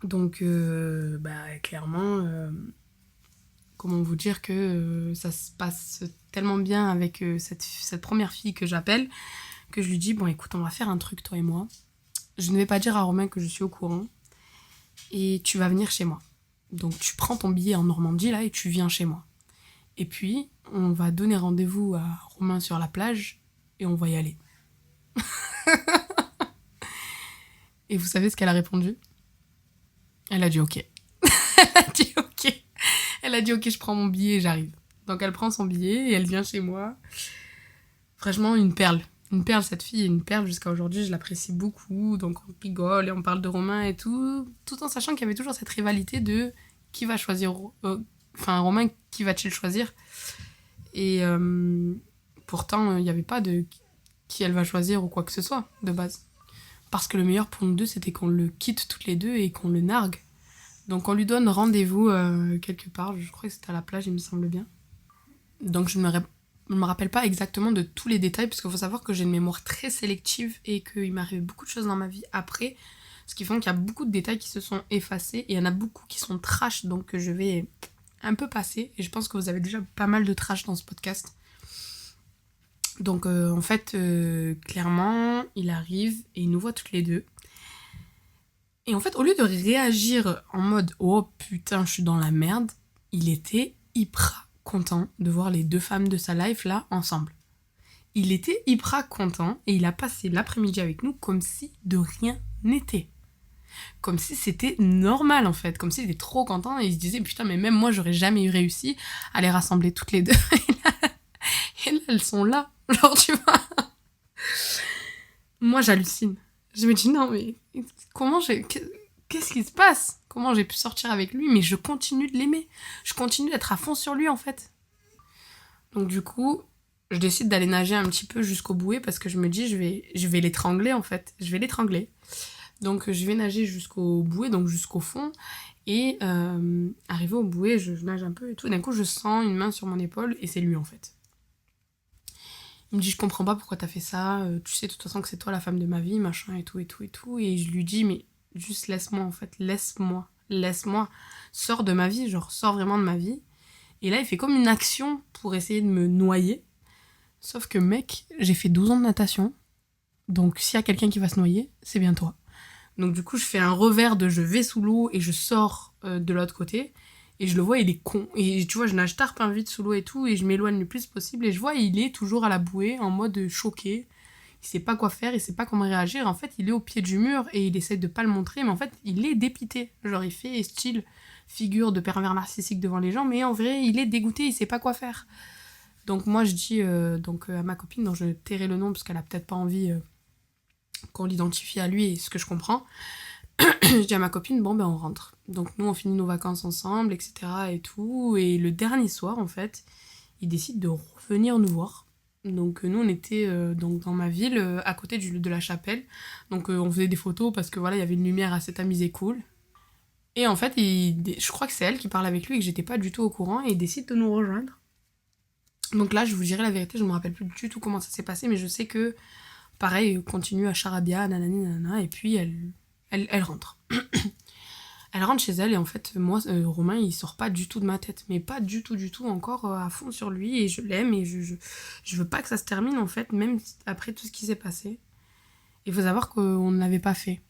Donc, clairement... Comment vous dire que ça se passe tellement bien avec cette première fille que j'appelle, que je lui dis, bon écoute, on va faire un truc toi et moi. Je ne vais pas dire à Romain que je suis au courant, et tu vas venir chez moi. Donc tu prends ton billet en Normandie là et tu viens chez moi. Et puis on va donner rendez-vous à Romain sur la plage et on va y aller. Et vous savez ce qu'elle a répondu ? Elle a dit ok. Elle a dit ok, je prends mon billet et j'arrive. Donc elle prend son billet et elle vient chez moi. Franchement, une perle. Une perle, cette fille, une perle jusqu'à aujourd'hui. Je l'apprécie beaucoup. Donc on rigole et on parle de Romain et tout. Tout en sachant qu'il y avait toujours cette rivalité de qui va choisir... Romain, qui va-t-il choisir ? Et pourtant, il n'y avait pas de qui elle va choisir ou quoi que ce soit, de base. Parce que le meilleur pour nous deux, c'était qu'on le quitte toutes les deux et qu'on le nargue. Donc on lui donne rendez-vous quelque part, je crois que c'était à la plage, il me semble bien. Donc je ne me rappelle pas exactement de tous les détails, parce qu'il faut savoir que j'ai une mémoire très sélective et qu'il m'est arrivé beaucoup de choses dans ma vie après, ce qui fait qu'il y a beaucoup de détails qui se sont effacés, et il y en a beaucoup qui sont trash, donc je vais un peu passer, et je pense que vous avez déjà pas mal de trash dans ce podcast. Donc en fait, clairement, il arrive et il nous voit toutes les deux. Et en fait, au lieu de réagir en mode « Oh putain, je suis dans la merde », il était hyper content de voir les deux femmes de sa life là ensemble. Il était hyper content et il a passé l'après-midi avec nous comme si de rien n'était. Comme si c'était normal en fait, comme s'il était trop content et il se disait « Putain, mais même moi, j'aurais jamais réussi à les rassembler toutes les deux. » Et là, elles sont là, genre tu vois. Moi, j'hallucine. Je me dis non mais qu'est-ce qui se passe ? Comment j'ai pu sortir avec lui ? Mais je continue de l'aimer. Je continue d'être à fond sur lui en fait. Donc du coup, je décide d'aller nager un petit peu jusqu'au bouée parce que je me dis je vais l'étrangler en fait. Je vais l'étrangler. Donc je vais nager jusqu'au bouée, donc jusqu'au fond. Et arrivé au bouée, je nage un peu et tout. D'un coup, je sens une main sur mon épaule et c'est lui en fait. Il me dit, je comprends pas pourquoi t'as fait ça, tu sais de toute façon que c'est toi la femme de ma vie, machin et tout. Et je lui dis, mais juste laisse-moi en fait, laisse-moi, sors de ma vie, genre sors vraiment de ma vie. Et là, il fait comme une action pour essayer de me noyer. Sauf que mec, j'ai fait 12 ans de natation, Donc s'il y a quelqu'un qui va se noyer, c'est bien toi. Donc du coup, je fais un revers de je vais sous l'eau et je sors de l'autre côté. Et je le vois, il est con. Et tu vois, je nage tarpin vite sous l'eau et tout, et je m'éloigne le plus possible. Et je vois, il est toujours à la bouée, en mode choqué. Il sait pas quoi faire, il sait pas comment réagir. En fait, il est au pied du mur et il essaie de pas le montrer, mais en fait, il est dépité. Genre, il fait style figure de pervers narcissique devant les gens, mais en vrai, il est dégoûté, il sait pas quoi faire. Donc moi, je dis à ma copine, dont je tairai le nom parce qu'elle a peut-être pas envie qu'on l'identifie à lui, et ce que je comprends. Je dis à ma copine, bon ben on rentre. Donc nous on finit nos vacances ensemble, etc. et tout. Et le dernier soir en fait, il décide de revenir nous voir. Donc nous on était donc dans ma ville, à côté de la chapelle. Donc on faisait des photos parce que voilà, il y avait une lumière assez tamisée cool. Et en fait, je crois que c'est elle qui parle avec lui et que j'étais pas du tout au courant, et il décide de nous rejoindre. Donc là, je vous dirai la vérité, je me rappelle plus du tout comment ça s'est passé, mais je sais que pareil, continue à charabia, nanani, nanana, et puis elle rentre. Elle rentre chez elle, et en fait, moi, Romain, il sort pas du tout de ma tête. Mais pas du tout, encore à fond sur lui, et je l'aime, et je veux pas que ça se termine, en fait, même après tout ce qui s'est passé. Il faut savoir qu'on ne l'avait pas fait.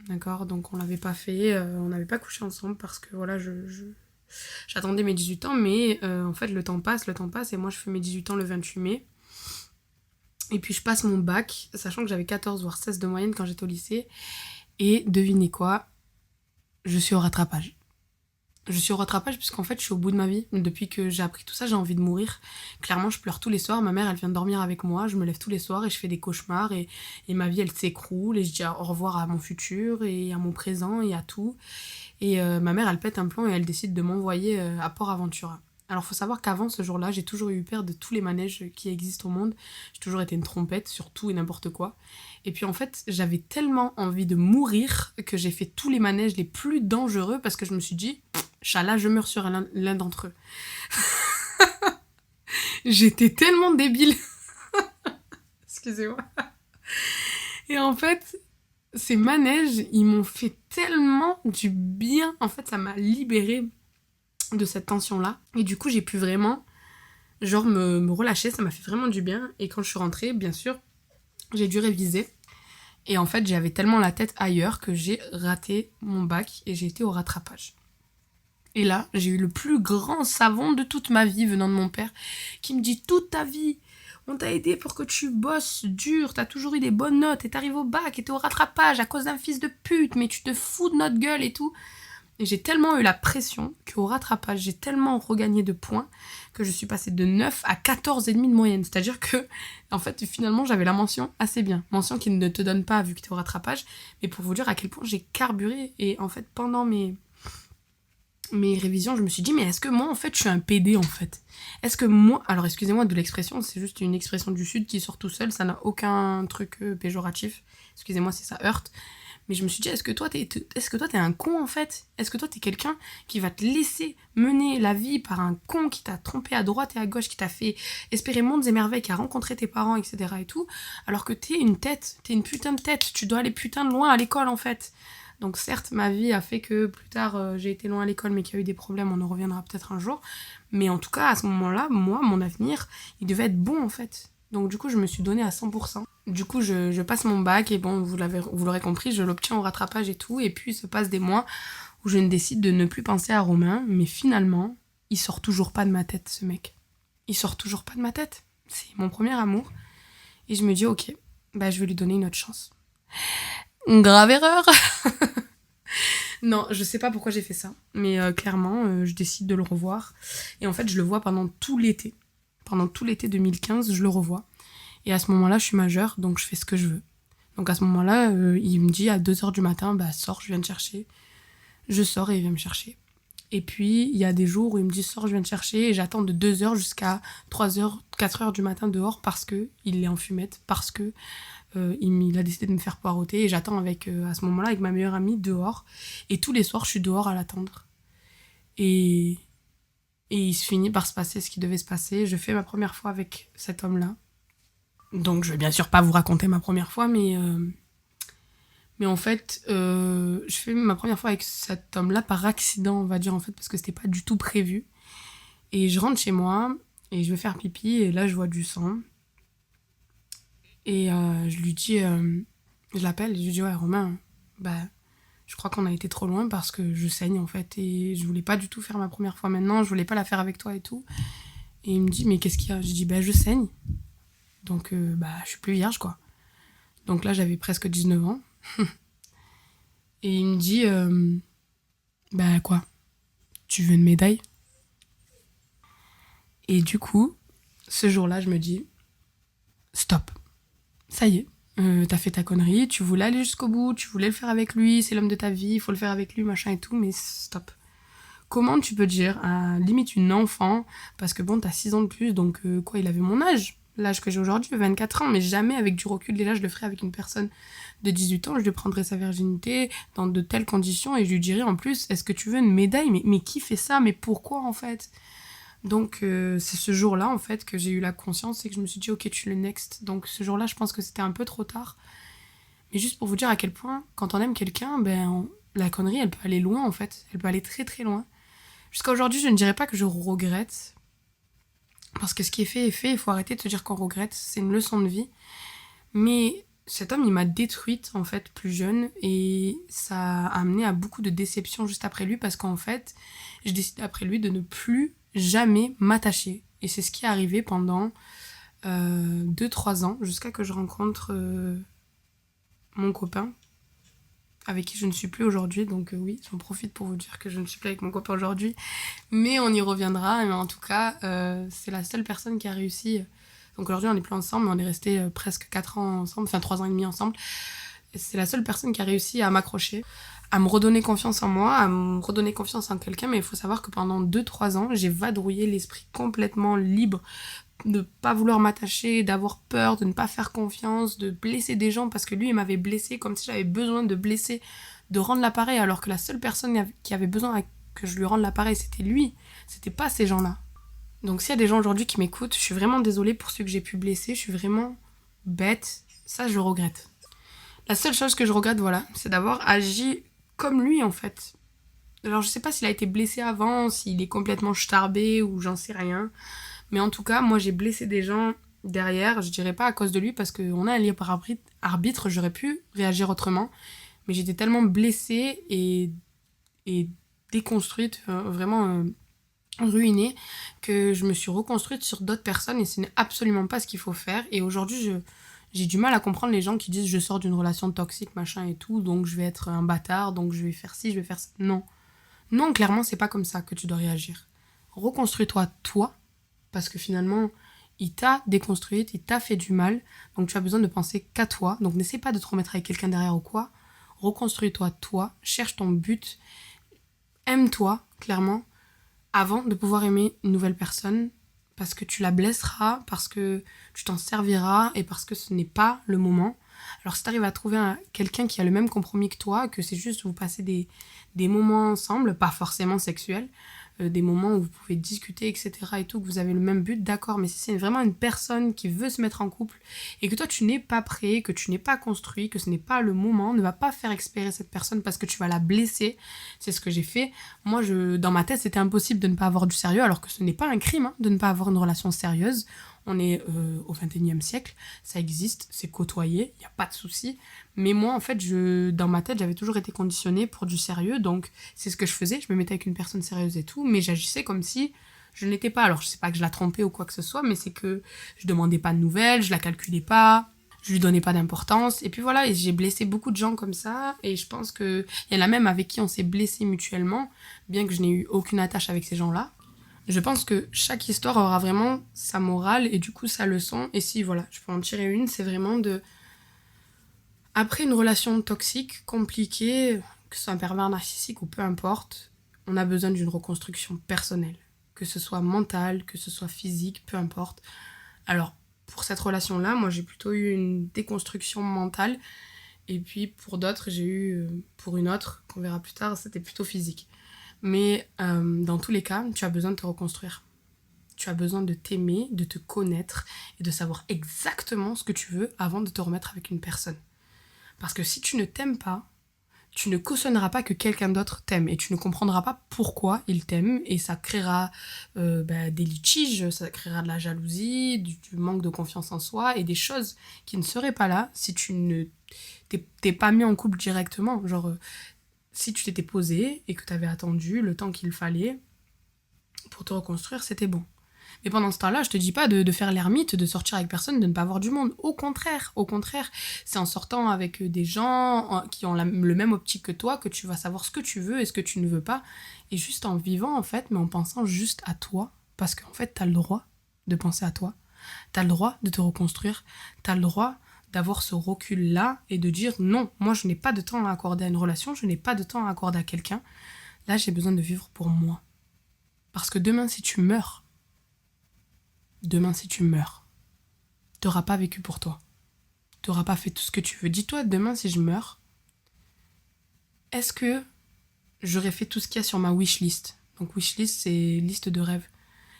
D'accord? Donc on l'avait pas fait, on n'avait pas couché ensemble, parce que voilà, j'attendais mes 18 ans, mais en fait, le temps passe, et moi, je fais mes 18 ans le 28 mai. Et puis je passe mon bac, sachant que j'avais 14 voire 16 de moyenne quand j'étais au lycée. Et devinez quoi, je suis au rattrapage. Je suis au rattrapage puisqu'en fait je suis au bout de ma vie. Depuis que j'ai appris tout ça, j'ai envie de mourir. Clairement, je pleure tous les soirs. Ma mère, elle vient de dormir avec moi. Je me lève tous les soirs et je fais des cauchemars. Et ma vie, elle s'écroule. Et je dis au revoir à mon futur et à mon présent et à tout. Et ma mère, elle pète un plomb et elle décide de m'envoyer à Port-Aventura. Alors, faut savoir qu'avant ce jour-là, j'ai toujours eu peur de tous les manèges qui existent au monde. J'ai toujours été une trompette sur tout et n'importe quoi. Et puis, en fait, j'avais tellement envie de mourir que j'ai fait tous les manèges les plus dangereux parce que je me suis dit, Inch'Allah, je meurs sur l'un d'entre eux. J'étais tellement débile. Excusez-moi. Et en fait, ces manèges, ils m'ont fait tellement du bien. En fait, ça m'a libérée de cette tension-là. Et du coup, j'ai pu vraiment, genre, me relâcher. Ça m'a fait vraiment du bien. Et quand je suis rentrée, bien sûr, j'ai dû réviser. Et en fait, j'avais tellement la tête ailleurs que j'ai raté mon bac et j'ai été au rattrapage. Et là, j'ai eu le plus grand savon de toute ma vie venant de mon père, qui me dit « Toute ta vie, on t'a aidé pour que tu bosses dur, t'as toujours eu des bonnes notes, et t'arrives au bac, et t'es au rattrapage à cause d'un fils de pute, mais tu te fous de notre gueule et tout. » Et j'ai tellement eu la pression qu'au rattrapage, j'ai tellement regagné de points que je suis passée de 9 à 14,5 de moyenne. C'est-à-dire que, en fait, finalement, j'avais la mention assez bien. Mention qui ne te donne pas vu que t'es au rattrapage, mais pour vous dire à quel point j'ai carburé. Et en fait, pendant mes révisions, je me suis dit, mais est-ce que moi, en fait, je suis un PD, en fait? Est-ce que moi... Alors, excusez-moi de l'expression, c'est juste une expression du Sud qui sort tout seul, ça n'a aucun truc péjoratif. Excusez-moi si ça heurte. Mais je me suis dit, est-ce que toi, t'es un con, en fait? Est-ce que toi, t'es quelqu'un qui va te laisser mener la vie par un con qui t'a trompé à droite et à gauche, qui t'a fait espérer mondes et merveilles, qui a rencontré tes parents, etc. et tout, alors que t'es une tête, t'es une putain de tête, tu dois aller putain de loin à l'école, en fait. Donc certes, ma vie a fait que plus tard, j'ai été loin à l'école, mais qu'il y a eu des problèmes, on en reviendra peut-être un jour. Mais en tout cas, à ce moment-là, moi, mon avenir, il devait être bon, en fait. Donc du coup, je me suis donnée à 100%. Du coup, je passe mon bac, et bon, vous l'aurez compris, je l'obtiens au rattrapage et tout. Et puis, il se passe des mois où je ne décide de ne plus penser à Romain. Mais finalement, il sort toujours pas de ma tête, ce mec. Il sort toujours pas de ma tête. C'est mon premier amour. Et je me dis, ok, bah, je vais lui donner une autre chance. Grave erreur. Non, je sais pas pourquoi j'ai fait ça. Mais clairement, je décide de le revoir. Et en fait, je le vois pendant tout l'été. Pendant tout l'été 2015, je le revois. Et à ce moment-là, je suis majeure, donc je fais ce que je veux. Donc à ce moment-là, il me dit à 2h du matin, bah sors, je viens te chercher. Je sors et il vient me chercher. Et puis, il y a des jours où il me dit sors, je viens te chercher. Et j'attends de 2h jusqu'à 3h, 4h du matin dehors parce qu'il est en fumette, parce que il a décidé de me faire poireauter. Et j'attends à ce moment-là avec ma meilleure amie dehors. Et tous les soirs, je suis dehors à l'attendre. Et il se finit par se passer ce qui devait se passer. Je fais ma première fois avec cet homme-là. Donc je vais bien sûr pas vous raconter ma première fois, mais en fait, je fais ma première fois avec cet homme-là par accident, on va dire, en fait, parce que c'était pas du tout prévu. Et je rentre chez moi, et je vais faire pipi, et là je vois du sang. Et je lui dis, je l'appelle, je lui dis, ouais, Romain, bah, je crois qu'on a été trop loin parce que je saigne en fait. Et je voulais pas du tout faire ma première fois maintenant, je voulais pas la faire avec toi et tout. Et il me dit, mais qu'est-ce qu'il y a? Je dis, bah, je saigne. Donc, bah, je suis plus vierge, quoi. Donc là, j'avais presque 19 ans. Et il me dit, bah, quoi? Tu veux une médaille? Et du coup, ce jour-là, je me dis, stop. Ça y est. T'as fait ta connerie, tu voulais aller jusqu'au bout, tu voulais le faire avec lui, c'est l'homme de ta vie, il faut le faire avec lui, machin et tout, mais stop. Comment tu peux dire à limite une enfant, parce que bon, t'as 6 ans de plus, donc quoi, il avait mon âge, l'âge que j'ai aujourd'hui, 24 ans, mais jamais avec du recul, déjà je le ferais avec une personne de 18 ans, je lui prendrais sa virginité dans de telles conditions et je lui dirais en plus, est-ce que tu veux une médaille, mais qui fait ça, mais pourquoi en fait? Donc c'est ce jour-là en fait que j'ai eu la conscience et que je me suis dit ok tu le next. Donc ce jour-là je pense que c'était un peu trop tard. Mais juste pour vous dire à quel point quand on aime quelqu'un, la connerie elle peut aller loin en fait. Elle peut aller très très loin. Jusqu'à aujourd'hui je ne dirais pas que je regrette. Parce que ce qui est fait, il faut arrêter de se dire qu'on regrette. C'est une leçon de vie. Mais cet homme il m'a détruite en fait plus jeune et ça a amené à beaucoup de déceptions juste après lui parce qu'en fait j'ai décidé après lui de ne plus jamais m'attacher. Et c'est ce qui est arrivé pendant 2-3 ans, jusqu'à que je rencontre mon copain, avec qui je ne suis plus aujourd'hui. Donc oui, j'en profite pour vous dire que je ne suis plus avec mon copain aujourd'hui. Mais on y reviendra. Mais en tout cas, c'est la seule personne qui a réussi. Donc aujourd'hui, on n'est plus ensemble, mais on est resté presque 4 ans ensemble, enfin 3 ans et demi ensemble. Et c'est la seule personne qui a réussi à m'accrocher, à me redonner confiance en moi, à me redonner confiance en quelqu'un. Mais il faut savoir que pendant 2-3 ans, j'ai vadrouillé l'esprit complètement libre de pas vouloir m'attacher, d'avoir peur, de ne pas faire confiance, de blesser des gens parce que lui, il m'avait blessé comme si j'avais besoin de blesser, de rendre l'appareil alors que la seule personne qui avait besoin que je lui rende l'appareil, c'était lui. C'était pas ces gens-là. Donc s'il y a des gens aujourd'hui qui m'écoutent, je suis vraiment désolée pour ceux que j'ai pu blesser, je suis vraiment bête. Ça, je le regrette. La seule chose que je regrette, voilà, c'est d'avoir agi comme lui, en fait. Alors, je sais pas s'il a été blessé avant, s'il est complètement starbé ou j'en sais rien. Mais en tout cas, moi, j'ai blessé des gens derrière. Je dirais pas à cause de lui, parce qu'on a un libre arbitre, j'aurais pu réagir autrement. Mais j'étais tellement blessée et déconstruite, vraiment ruinée, que je me suis reconstruite sur d'autres personnes et ce n'est absolument pas ce qu'il faut faire. Et aujourd'hui, j'ai du mal à comprendre les gens qui disent je sors d'une relation toxique, machin et tout, donc je vais être un bâtard, donc je vais faire ci, je vais faire ça. Non. Non, clairement, c'est pas comme ça que tu dois réagir. Reconstruis-toi, toi, parce que finalement, il t'a déconstruite, il t'a fait du mal, donc tu as besoin de penser qu'à toi. Donc n'essaie pas de te remettre avec quelqu'un derrière ou quoi. Reconstruis-toi, toi, cherche ton but, aime-toi, clairement, avant de pouvoir aimer une nouvelle personne, parce que tu la blesseras, parce que tu t'en serviras et parce que ce n'est pas le moment. Alors si tu arrives à trouver quelqu'un qui a le même compromis que toi, que c'est juste vous passez des moments ensemble, pas forcément sexuels, des moments où vous pouvez discuter, etc. et tout, que vous avez le même but, d'accord, mais si c'est vraiment une personne qui veut se mettre en couple et que toi tu n'es pas prêt, que tu n'es pas construit, que ce n'est pas le moment, ne va pas faire expirer cette personne parce que tu vas la blesser. C'est ce que j'ai fait. Moi, dans ma tête, c'était impossible de ne pas avoir du sérieux, alors que ce n'est pas un crime de ne pas avoir une relation sérieuse. On est au XXIe siècle, ça existe, c'est côtoyé, il n'y a pas de souci. Mais moi, en fait, dans ma tête, j'avais toujours été conditionnée pour du sérieux, donc c'est ce que je faisais, je me mettais avec une personne sérieuse et tout, mais j'agissais comme si je ne l'étais pas. Alors, je sais pas que je la trompais ou quoi que ce soit, mais c'est que je demandais pas de nouvelles, je la calculais pas, je lui donnais pas d'importance, et puis voilà, et j'ai blessé beaucoup de gens comme ça, et je pense qu'il y en a même avec qui on s'est blessé mutuellement, bien que je n'ai eu aucune attache avec ces gens-là. Je pense que chaque histoire aura vraiment sa morale et du coup sa leçon. Et si, voilà, je peux en tirer une, c'est vraiment après une relation toxique, compliquée, que ce soit un pervers narcissique ou peu importe, on a besoin d'une reconstruction personnelle. Que ce soit mentale, que ce soit physique, peu importe. Alors, pour cette relation-là, moi j'ai plutôt eu une déconstruction mentale. Et puis pour d'autres, j'ai eu, pour une autre, qu'on verra plus tard, c'était plutôt physique. Mais dans tous les cas, tu as besoin de te reconstruire. Tu as besoin de t'aimer, de te connaître et de savoir exactement ce que tu veux avant de te remettre avec une personne. Parce que si tu ne t'aimes pas, tu ne cautionneras pas que quelqu'un d'autre t'aime et tu ne comprendras pas pourquoi il t'aime et ça créera des litiges, ça créera de la jalousie, du manque de confiance en soi et des choses qui ne seraient pas là si tu ne t'es pas mis en couple directement. Genre, si tu t'étais posé et que tu avais attendu le temps qu'il fallait pour te reconstruire, c'était bon. Mais pendant ce temps-là, je te dis pas de faire l'ermite, de sortir avec personne, de ne pas voir du monde. Au contraire, c'est en sortant avec des gens qui ont le même optique que toi que tu vas savoir ce que tu veux et ce que tu ne veux pas. Et juste en vivant, en fait, mais en pensant juste à toi. Parce qu'en fait, t'as le droit de penser à toi. T'as le droit de te reconstruire. T'as le droit d'avoir ce recul-là et de dire non, moi je n'ai pas de temps à accorder à une relation, je n'ai pas de temps à accorder à quelqu'un. Là, j'ai besoin de vivre pour moi. Parce que demain, si tu meurs, t'auras pas vécu pour toi. T'auras pas fait tout ce que tu veux. Dis-toi, demain, si je meurs, est-ce que j'aurais fait tout ce qu'il y a sur ma wishlist? Donc, wishlist, c'est liste de rêves.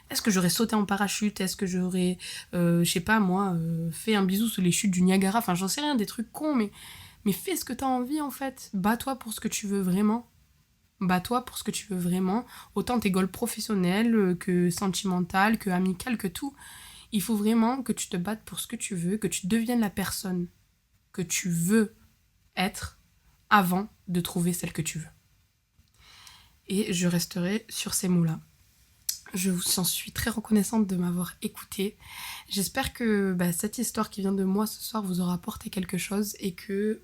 Est-ce que j'aurais sauté en parachute? Est-ce que j'aurais, je sais pas moi, fait un bisou sous les chutes du Niagara? Enfin, j'en sais rien, des trucs cons, mais fais ce que t'as envie, en fait. Bats-toi pour ce que tu veux vraiment. Bats-toi pour ce que tu veux vraiment. Autant tes goals professionnels que sentimentales, que amicales, que tout. Il faut vraiment que tu te battes pour ce que tu veux, que tu deviennes la personne que tu veux être avant de trouver celle que tu veux. Et je resterai sur ces mots-là. Je vous en suis très reconnaissante de m'avoir écoutée. J'espère que cette histoire qui vient de moi ce soir vous aura apporté quelque chose et que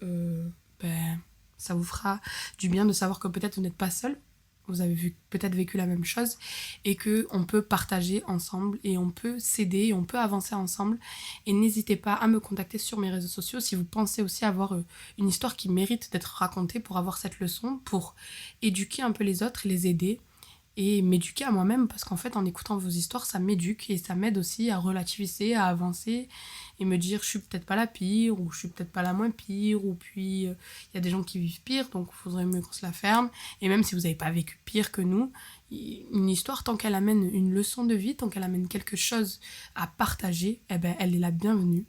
ça vous fera du bien de savoir que peut-être vous n'êtes pas seul. Vous avez peut-être vécu la même chose et qu'on peut partager ensemble et on peut s'aider et on peut avancer ensemble. Et n'hésitez pas à me contacter sur mes réseaux sociaux si vous pensez aussi avoir une histoire qui mérite d'être racontée pour avoir cette leçon, pour éduquer un peu les autres et les aider et m'éduquer à moi-même parce qu'en fait en écoutant vos histoires ça m'éduque et ça m'aide aussi à relativiser, à avancer et me dire je suis peut-être pas la pire ou je suis peut-être pas la moins pire ou puis il y a des gens qui vivent pire donc il faudrait mieux qu'on se la ferme et même si vous n'avez pas vécu pire que nous, une histoire tant qu'elle amène une leçon de vie, tant qu'elle amène quelque chose à partager, elle est la bienvenue.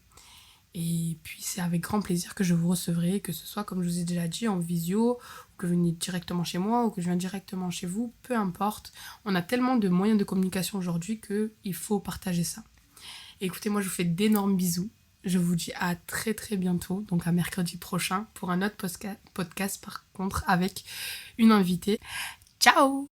Et puis c'est avec grand plaisir que je vous recevrai, que ce soit comme je vous ai déjà dit en visio, ou que vous venez directement chez moi, ou que je viens directement chez vous, peu importe. On a tellement de moyens de communication aujourd'hui qu'il faut partager ça. Et écoutez, moi je vous fais d'énormes bisous. Je vous dis à très très bientôt, donc à mercredi prochain, pour un autre podcast par contre avec une invitée. Ciao!